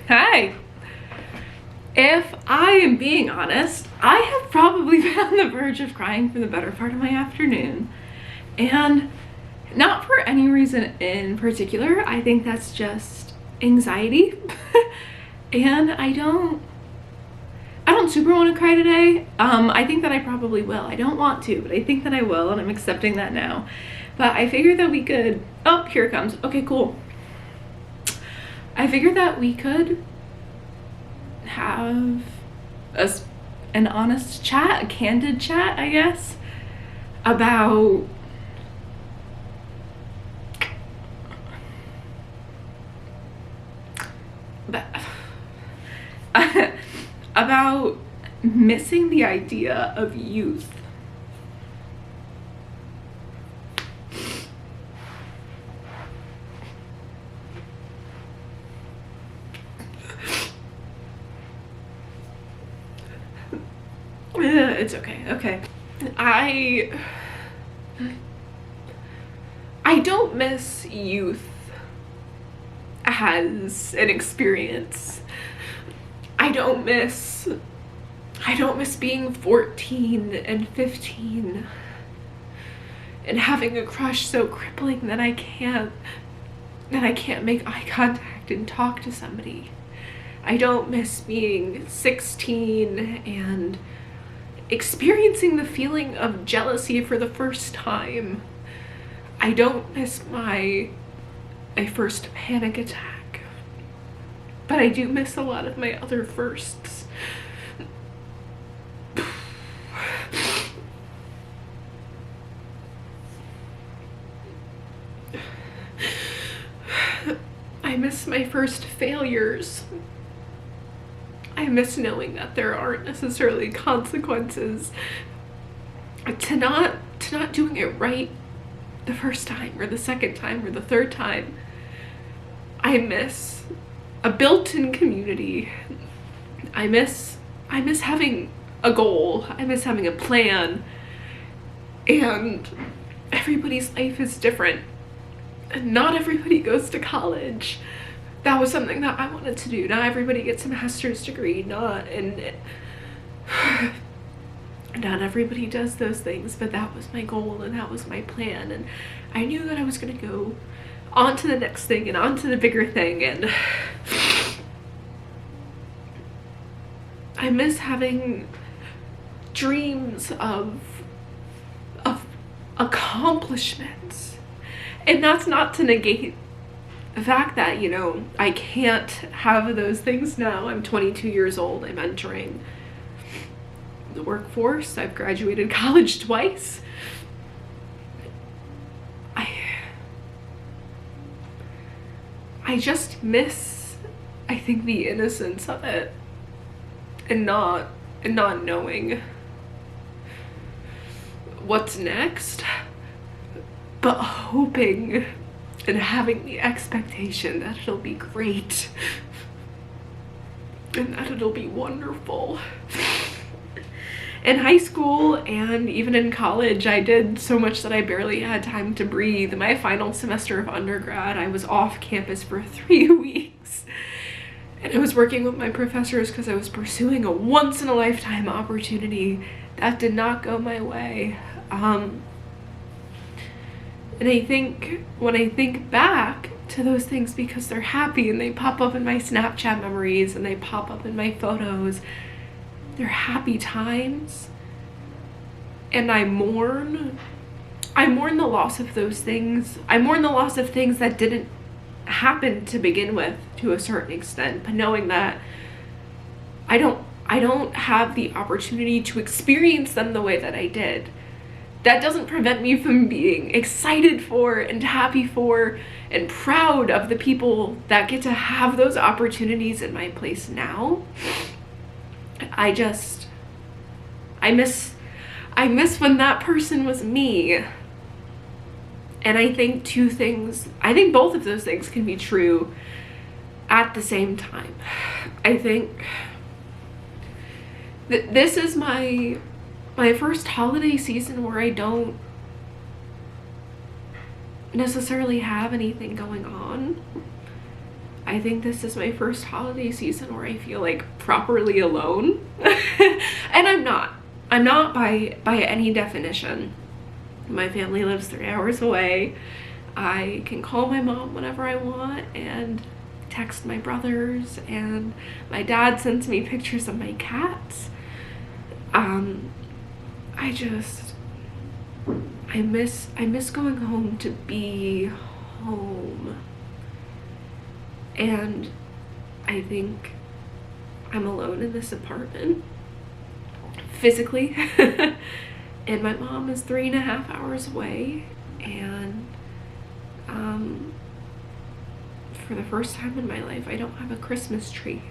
Hi. If I am being honest, I have probably been on the verge of crying for the better part of my afternoon. And not for any reason in particular. I think that's just anxiety. And I don't super want to cry today. I think that I probably will. I don't want to, but I think that I will, and I'm accepting that now. But I figured that we could, oh, here it comes. Okay, cool. I figured that we could have an honest chat, a candid chat, I guess, about about missing the idea of youth. It's okay, okay. I don't miss youth as an experience. I don't miss being 14 and 15 and having a crush so crippling that I can't make eye contact and talk to somebody. I don't miss being 16 and experiencing the feeling of jealousy for the first time. I don't miss my first panic attack, but I do miss a lot of my other firsts. I miss my first failures. I miss knowing that there aren't necessarily consequences to not doing it right the first time or the second time or the third time. I miss a built-in community. I miss having a goal. I miss having a plan. And everybody's life is different. And not everybody goes to college. That was something that I wanted to do. Not everybody gets a master's degree. Not everybody does those things, but that was my goal and that was my plan. And I knew that I was going to go on to the next thing and on to the bigger thing. And I miss having dreams of accomplishments. And that's not to negate the fact that, you know, I can't have those things now. I'm 22 years old. I'm entering the workforce. I've graduated college twice. I just miss, I think, the innocence of it and not knowing what's next, but hoping and having the expectation that it'll be great and that it'll be wonderful. In high school and even in college, I did so much that I barely had time to breathe. My final semester of undergrad, I was off campus for 3 weeks. And I was working with my professors because I was pursuing a once-in-a-lifetime opportunity that did not go my way. And I think, when I think back to those things, because they're happy and they pop up in my Snapchat memories and they pop up in my photos, they're happy times. And I mourn the loss of those things. I mourn the loss of things that didn't happen to begin with, to a certain extent, but knowing that I don't have the opportunity to experience them the way that I did. That doesn't prevent me from being excited for and happy for and proud of the people that get to have those opportunities in my place now. I miss when that person was me. And I think both of those things can be true at the same time. I think that this is my first holiday season where I don't necessarily have anything going on. I I think this is my first holiday season where I feel like properly alone. And I'm not by any definition. My family lives 3 hours away. I can call my mom whenever I want and text my brothers, and my dad sends me pictures of my cats. I miss going home to be home. And I think I'm alone in this apartment physically. And my mom is 3.5 hours away, and for the first time in my life, I don't have a Christmas tree.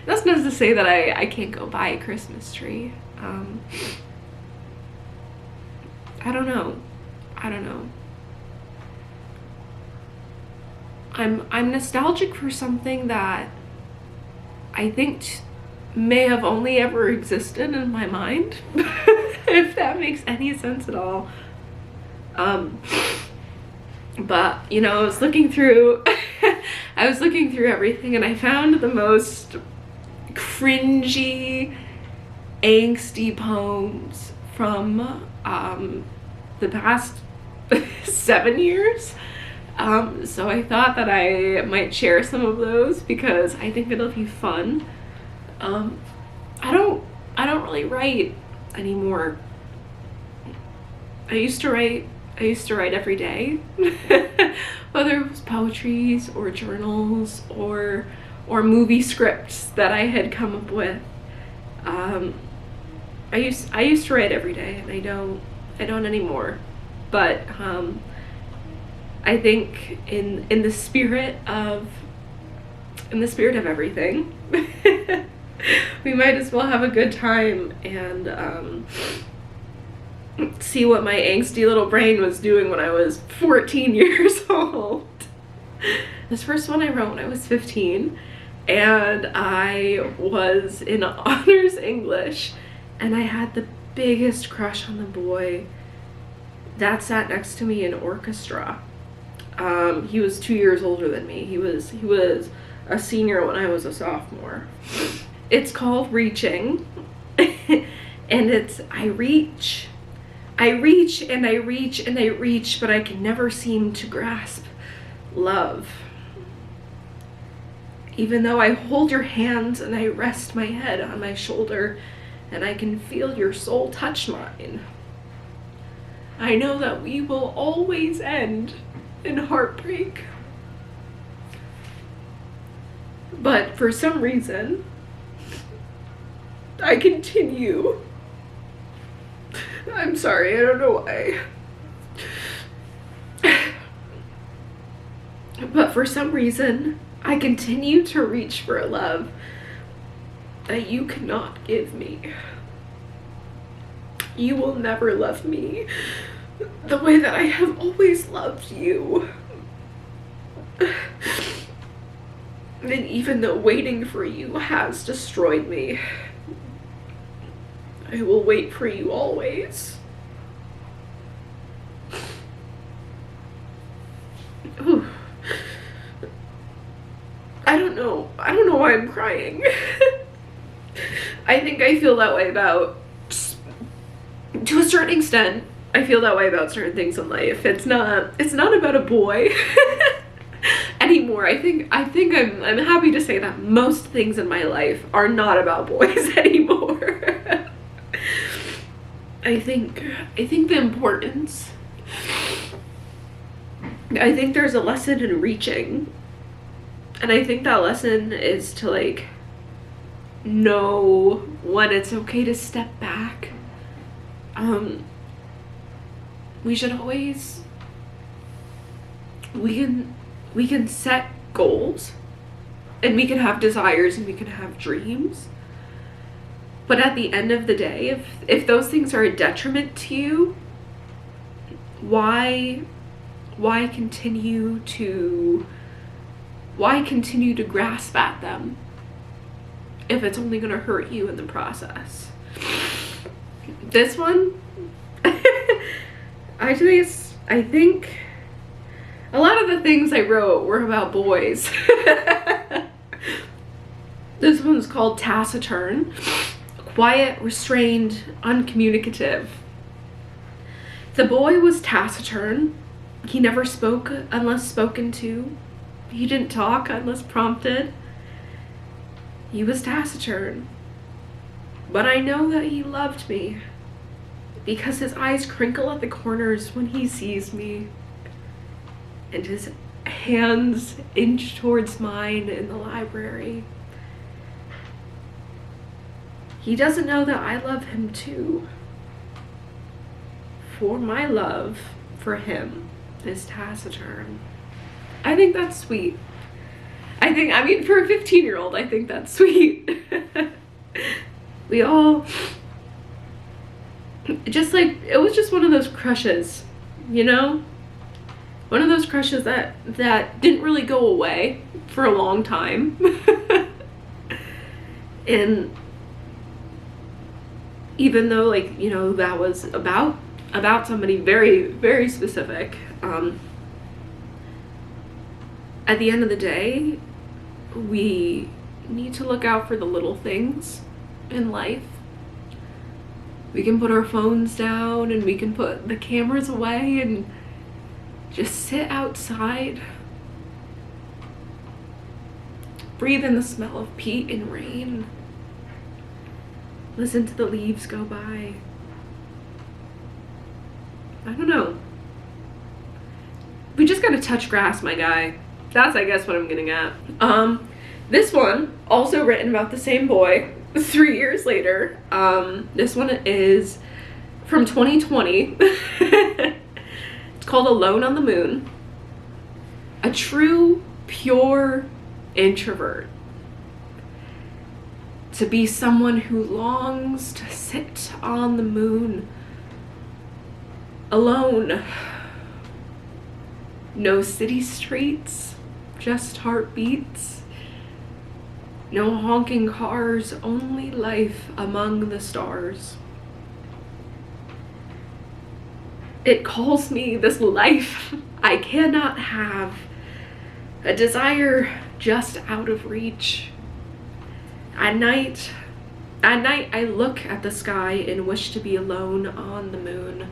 That's not to say that I can't go buy a Christmas tree. I don't know. I'm nostalgic for something that I think may have only ever existed in my mind, if that makes any sense at all. But you know, I was looking through everything, and I found the most cringy, angsty poems from the past 7 years. So I thought that I might share some of those because I think it'll be fun. I don't really write anymore. I used to write every day, whether it was poetries or journals or movie scripts that I had come up with. I used to write every day, and I don't anymore. But I think in the spirit of everything, we might as well have a good time and see what my angsty little brain was doing when I was 14 years old. This first one I wrote when I was 15, and I was in honors English, and I had the biggest crush on the boy that sat next to me in orchestra. He was 2 years older than me. He was a senior when I was a sophomore. It's called Reaching, and it's I reach and I reach and I reach, but I can never seem to grasp love. Even though I hold your hands and I rest my head on my shoulder, and I can feel your soul touch mine, I know that we will always end in heartbreak. But for some reason, I continue. I'm sorry, I don't know why. But for some reason, I continue to reach for a love that you cannot give me. You will never love me the way that I have always loved you. And even though waiting for you has destroyed me, I will wait for you always. Ooh. I don't know why I'm crying. I think I feel that way about, to a certain extent, I feel that way about certain things in life. It's not about a boy anymore. I think I'm happy to say that most things in my life are not about boys anymore. I think the importance, I think there's a lesson in reaching, and I think that lesson is to like know when it's okay to step back. We should always, we can set goals, and we can have desires, and we can have dreams, but at the end of the day, if those things are a detriment to you, why continue to grasp at them if it's only going to hurt you in the process? This one, I A lot of the things I wrote were about boys. This one's called Taciturn. Quiet, restrained, uncommunicative. The boy was taciturn. He never spoke unless spoken to. He didn't talk unless prompted. He was taciturn. But I know that he loved me because his eyes crinkle at the corners when he sees me, and his hands inch towards mine in the library. He doesn't know that I love him too. For my love for him is taciturn. I think that's sweet. I mean, for a 15-year-old, I think that's sweet. We all, just like, it was just one of those crushes, you know? One of those crushes that didn't really go away for a long time. And even though, like, you know, that was about somebody very, very specific, at the end of the day, we need to look out for the little things in life. We can put our phones down and we can put the cameras away and just sit outside, breathe in the smell of peat and rain, listen to the leaves go by. I don't know. We just gotta touch grass, my guy. That's, I guess, what I'm getting at. This one, also written about the same boy, 3 years later. This one is from 2020. It's called Alone on the Moon. A true, pure introvert. To be someone who longs to sit on the moon alone. No city streets, just heartbeats. No honking cars, only life among the stars. It calls me this life I cannot have, a desire just out of reach. At night I look at the sky and wish to be alone on the moon.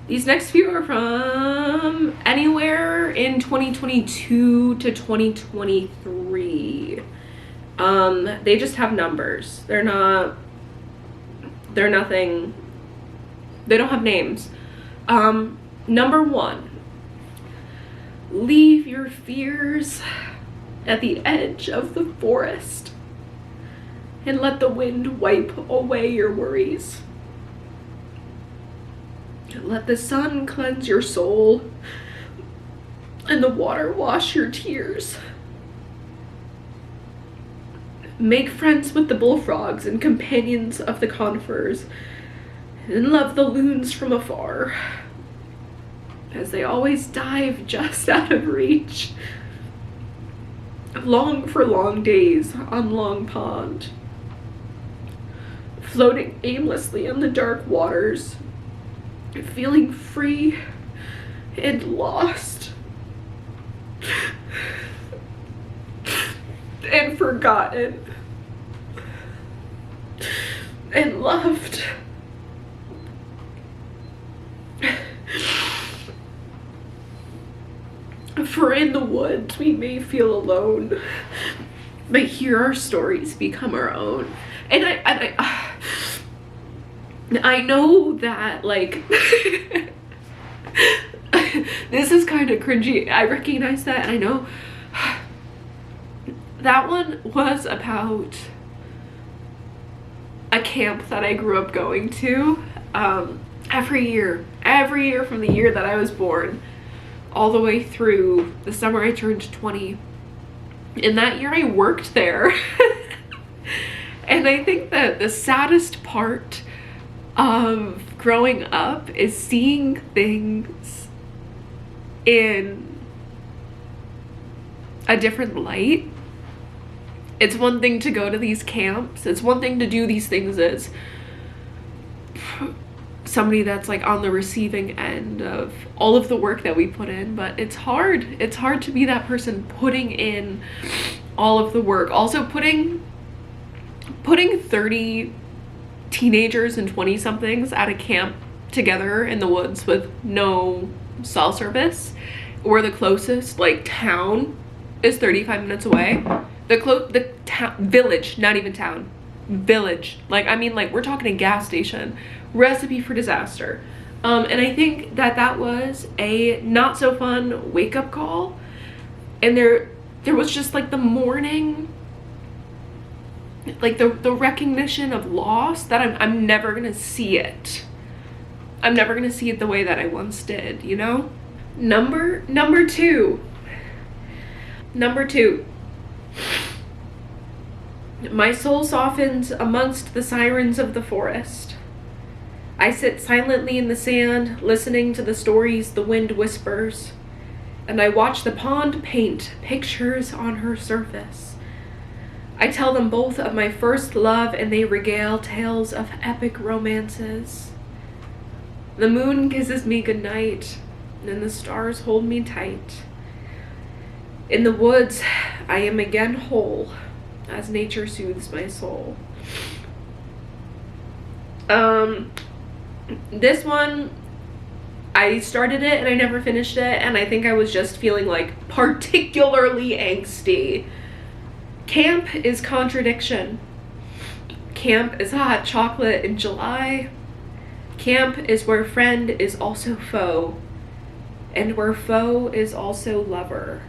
These next few are from anywhere in 2022 to 2023. They just have numbers. They're nothing, they don't have names. Number 1, leave your fears at the edge of the forest and let the wind wipe away your worries. Let the sun cleanse your soul and the water wash your tears. Make friends with the bullfrogs and companions of the conifers, and love the loons from afar, as they always dive just out of reach. Long for long days on Long Pond, floating aimlessly in the dark waters, feeling free and lost and forgotten and loved. For in the woods we may feel alone, but here our stories become our own. And I know that, like, this is kind of cringy. I recognize that, and I know that one was about a camp that I grew up going to every year from the year that I was born all the way through the summer I turned 20. And that year I worked there. And I think that the saddest part of growing up is seeing things in a different light. It's one thing to go to these camps, it's one thing to do these things as somebody that's like on the receiving end of all of the work that we put in, but it's hard. It's hard to be that person putting in all of the work. Also putting 30 teenagers and 20 somethings at a camp together in the woods with no cell service, where the closest like town is 35 minutes away. The village, not even town, village, like I mean, like we're talking a gas station. Recipe for disaster. And I think that was a not so fun wake-up call, and there was just like the mourning, like the recognition of loss, that I'm never gonna see it. I'm never gonna see it the way that I once did, you know? Number two. My soul softens amongst the sirens of the forest. I sit silently in the sand, listening to the stories the wind whispers, and I watch the pond paint pictures on her surface. I tell them both of my first love, and they regale tales of epic romances. The moon kisses me goodnight, and the stars hold me tight. In the woods, I am again whole, as nature soothes my soul. This one, I started it and I never finished it, and I think I was just feeling like particularly angsty. Camp is contradiction. Camp is hot chocolate in July. Camp is where friend is also foe, and where foe is also lover.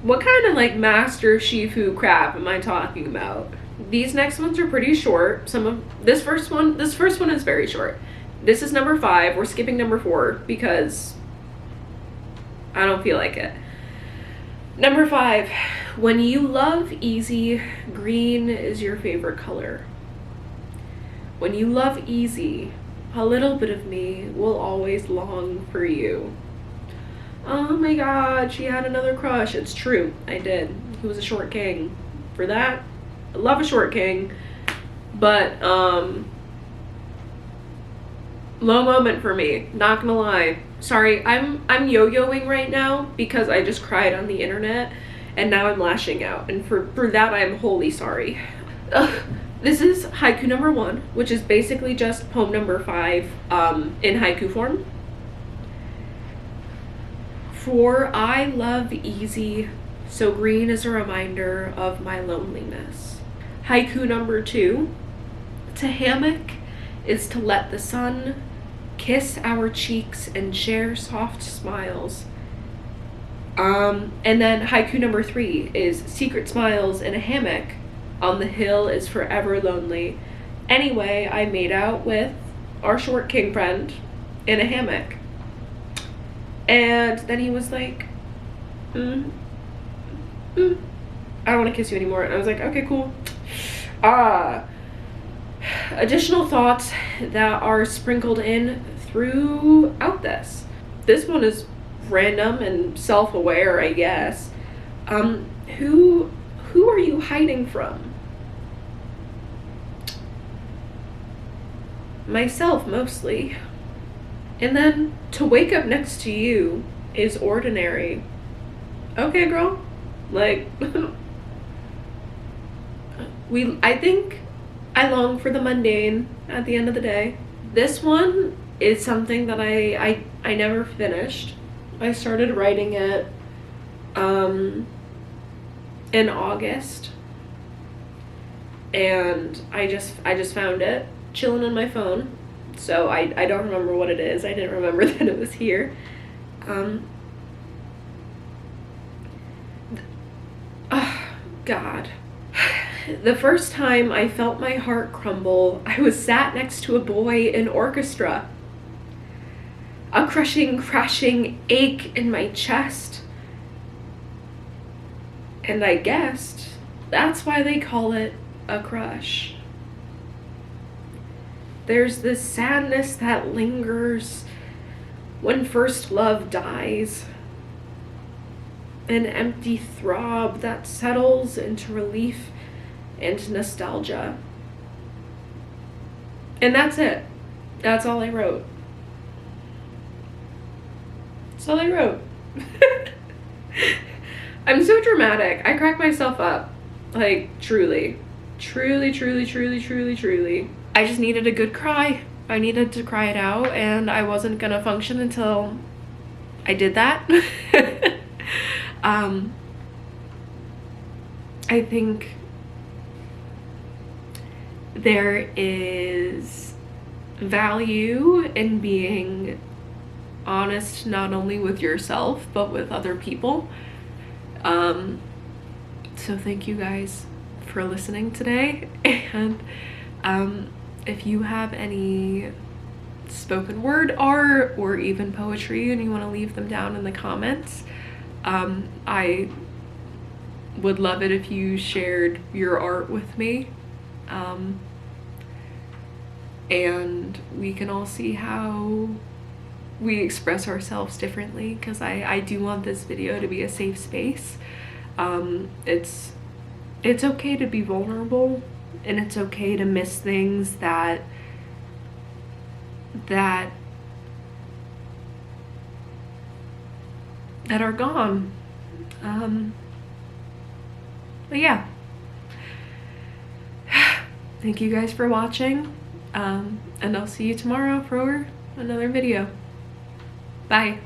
What kind of like master Shifu crap am I talking about? These next ones are pretty short. This first one is very short. This is number 5. We're skipping number 4 because I don't feel like it. Number 5, when you love easy, green is your favorite color. When you love easy, a little bit of me will always long for you. Oh my god, she had another crush. It's true, I did. He was a short king. For that, I love a short king, but low moment for me, not gonna lie. Sorry, I'm yo-yoing right now because I just cried on the internet and now I'm lashing out, and for that I'm wholly sorry. This is haiku number 1, which is basically just poem number 5 in haiku form. For I love easy, so green is a reminder of my loneliness. Haiku number 2, to hammock is to let the sun kiss our cheeks and share soft smiles. And then haiku number 3 is secret smiles in a hammock on the hill is forever lonely. Anyway, I made out with our short king friend in a hammock. And then he was like, I don't want to kiss you anymore. And I was like, okay, cool. Additional thoughts that are sprinkled in throughout this. This one is random and self-aware, I guess. Who are you hiding from? Myself, mostly. And then to wake up next to you is ordinary. Okay, girl. Like, I think I long for the mundane at the end of the day. This one is something that I never finished. I started writing it in August, and I just found it chilling on my phone, so I don't remember what it is. I didn't remember that it was here. Oh, God. The first time I felt my heart crumble, I was sat next to a boy in orchestra. A crushing, crashing ache in my chest. And I guessed that's why they call it a crush. There's this sadness that lingers when first love dies. An empty throb that settles into relief and nostalgia. And that's it. That's all I wrote. That's all I wrote. I'm so dramatic. I crack myself up. Like, truly. Truly, truly, truly, truly, truly. I just needed a good cry. I needed to cry it out, and I wasn't gonna function until I did that. I think there is value in being honest not only with yourself but with other people. So thank you guys for listening today, and if you have any spoken word art or even poetry and you want to leave them down in the comments, I would love it if you shared your art with me, and we can all see how we express ourselves differently, because I do want this video to be a safe space. It's okay to be vulnerable, and it's okay to miss things that are gone. But yeah, thank you guys for watching, and I'll see you tomorrow for another video. Bye.